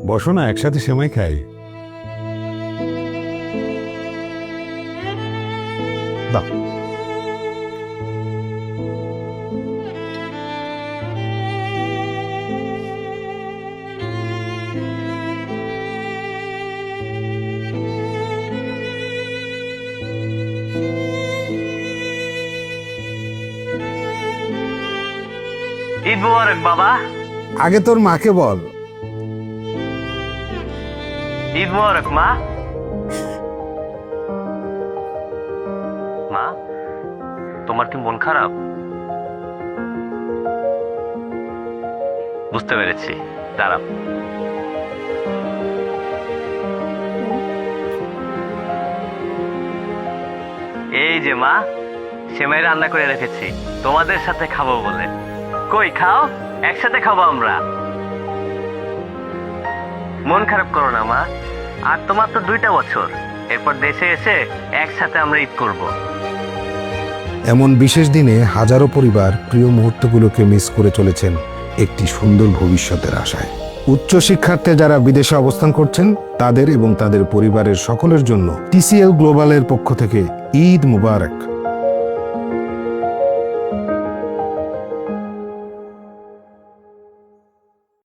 বসো না, একসাথে সেমাই খাই। দাও। ঈদ মুবারক বাবা। আগে তোর মাকে বল। ঈদ মুবারক মা। মা, তোমার কি মন খারাপ? বুঝতে পেরেছি, দাঁড়াও। এই যে মা, সেমাই রান্না করে রেখেছি তোমাদের সাথে খাবো বলে। কই খাও, একসাথে খাবো আমরা। মন খারাপ করো না মা, আর তোমার তো 2টা বছর, এরপর দেশে এসে একসাথে আমরা ঈদ করব। এমন বিশেষ দিনে হাজারো পরিবার প্রিয় মুহূর্তগুলোকে মিস করে চলেছেন একটি সুন্দর ভবিষ্যতের আশায়। উচ্চশিক্ষার্থে যারা বিদেশে অবস্থান করছেন তাদের এবং তাদের পরিবারের সকলের জন্য TCL গ্লোবালের পক্ষ থেকে ঈদ মুবারক।